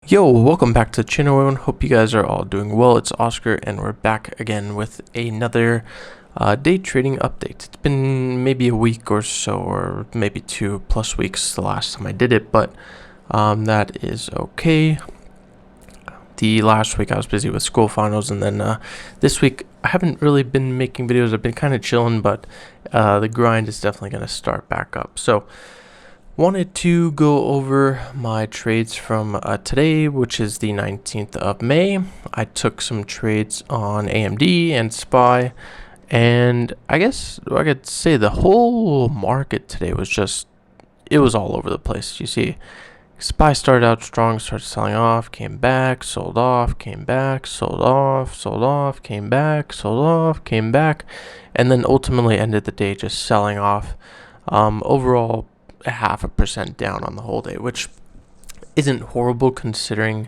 Yo, welcome back to the channel, everyone. Hope you guys are all doing well. It's Oscar, and we're back again with another day trading update. It's been maybe a week or so, or maybe 2+ weeks the last time I did it, but that is okay. The last week I was busy with school finals, and then this week I haven't really been making videos. I've been kind of chilling, but the grind is definitely going to start back up. So wanted to go over my trades from today, which is the 19th of May. I took some trades on AMD and SPY, and I guess I could say the whole market today was it was all over the place. You see, SPY started out strong, started selling off, came back, sold off, came back, sold off, sold off, came back, sold off, came back, and then ultimately ended the day just selling off. Overall, 0.5% down on the whole day, which isn't horrible considering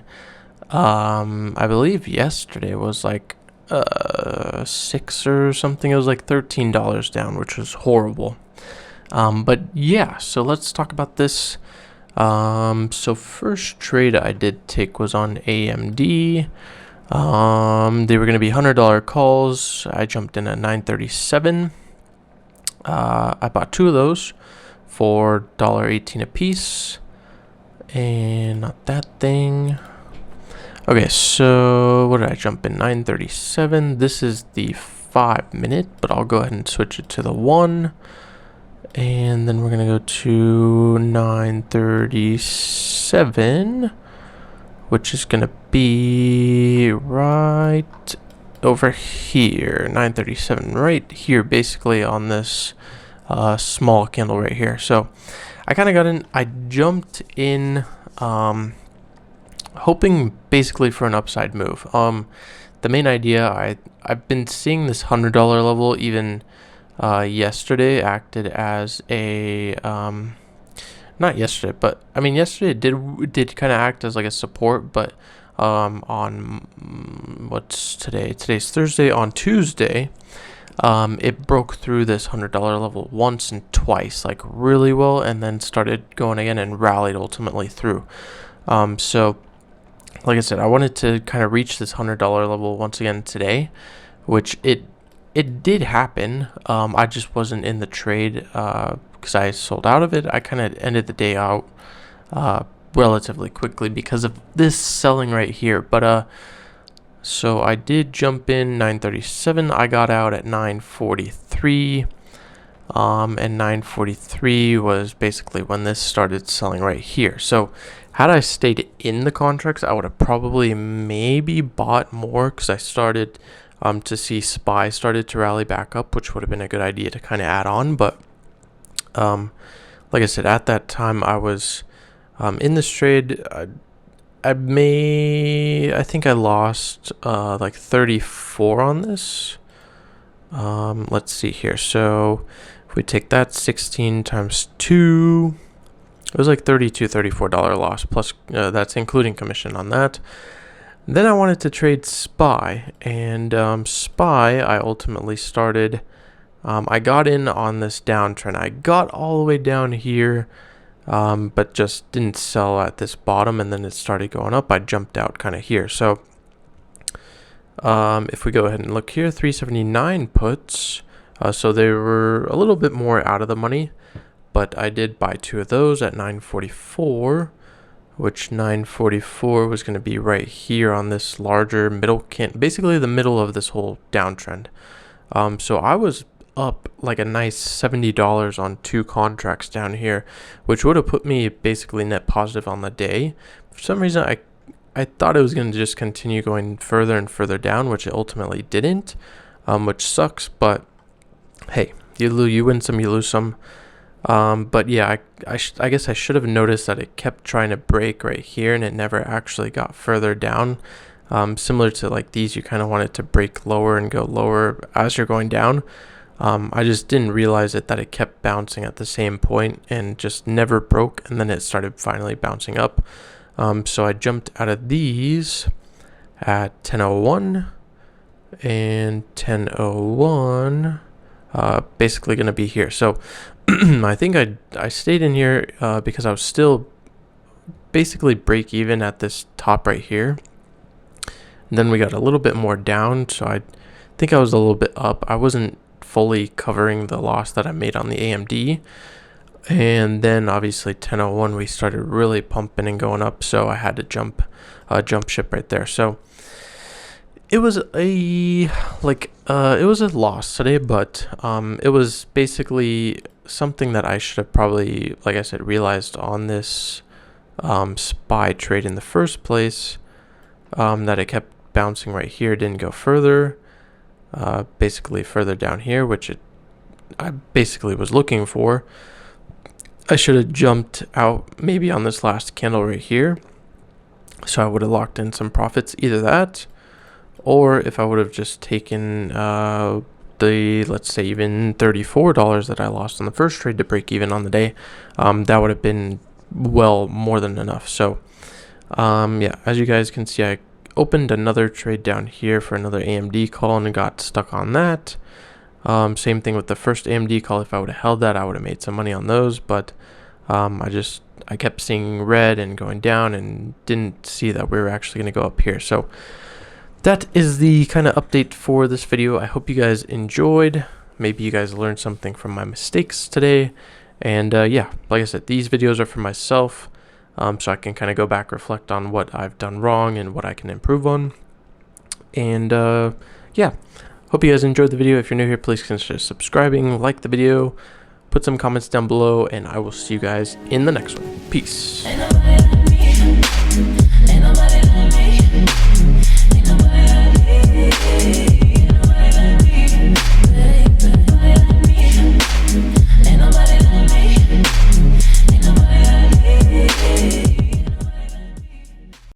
I believe yesterday was like 6 or something. It was like $13 down, which was horrible. But yeah, so let's talk about this. So first trade I did take was on AMD. They were going to be $100 calls. I jumped in at 937. I bought 2 of those for $1.18 a piece, and not that thing. Okay, so what did I jump in? 937. This is the 5-minute, but I'll go ahead and switch it to the 1, and then we're gonna go to 937, which is gonna be right over here. 937 right here, basically on this small candle right here. So I kind of got in, I jumped in hoping basically for an upside move. The main idea, I've been seeing this $100 level even yesterday acted as a not yesterday, but I mean yesterday it did kind of act as like a support, but on what's today? Today's Thursday. On Tuesday, it broke through this $100 level once and twice, like really well, and then started going again and rallied ultimately through. So like I said, I wanted to kind of reach this $100 level once again today, which it did happen. I just wasn't in the trade because I sold out of it. I kind of ended the day out relatively quickly because of this selling right here. But so I did jump in 937. I got out at 943. And 943 was basically when this started selling right here. So had I stayed in the contracts, I would have probably maybe bought more because I started to see SPY started to rally back up, which would have been a good idea to kind of add on. But like I said, at that time I was in this trade. I think I lost like 34 on this. Let's see here. So if we take that 16 times 2, it was like $34 loss, plus that's including commission on that. Then I wanted to trade SPY, and SPY I ultimately started, I got in on this downtrend. I got all the way down here, but just didn't sell at this bottom, and then it started going up. I jumped out kind of here. So if we go ahead and look here, 379 puts, so they were a little bit more out of the money, but I did buy 2 of those at 944, which 944 was going to be right here on this larger middle basically the middle of this whole downtrend. So I was up like a nice $70 on 2 contracts down here, which would have put me basically net positive on the day. For some reason, I thought it was going to just continue going further and further down, which it ultimately didn't, which sucks. But hey, you win some, you lose some. But yeah, I guess I should have noticed that it kept trying to break right here, and it never actually got further down. Similar to like these, you kind of want it to break lower and go lower as you're going down. I just didn't realize that it kept bouncing at the same point and just never broke, and then it started finally bouncing up. So I jumped out of these at 10:01 and 10:01, basically going to be here. So I think I stayed in here because I was still basically break even at this top right here. And then we got a little bit more down, so I think I was a little bit up. I wasn't fully covering the loss that I made on the AMD. And then obviously 10:01 we started really pumping and going up, so I had to jump ship right there. So it was a loss today, but it was basically something that I should have probably, like I said, realized on this SPY trade in the first place, that it kept bouncing right here, didn't go further, basically further down here, which I basically was looking for. I should have jumped out maybe on this last candle right here, so I would have locked in some profits, either that, or if I would have just taken let's say even $34 that I lost on the first trade to break even on the day, that would have been well more than enough. So yeah, as you guys can see, I opened another trade down here for another AMD call and got stuck on that. Same thing with the first AMD call. If I would have held that, I would have made some money on those, but I kept seeing red and going down and didn't see that we were actually going to go up here. So that is the kind of update for this video. I hope you guys enjoyed. Maybe you guys learned something from my mistakes today. And yeah, like I said, these videos are for myself, so I can kind of go back, reflect on what I've done wrong and what I can improve on. And yeah, hope you guys enjoyed the video. If you're new here, please consider subscribing, like the video, put some comments down below, and I will see you guys in the next one. Peace.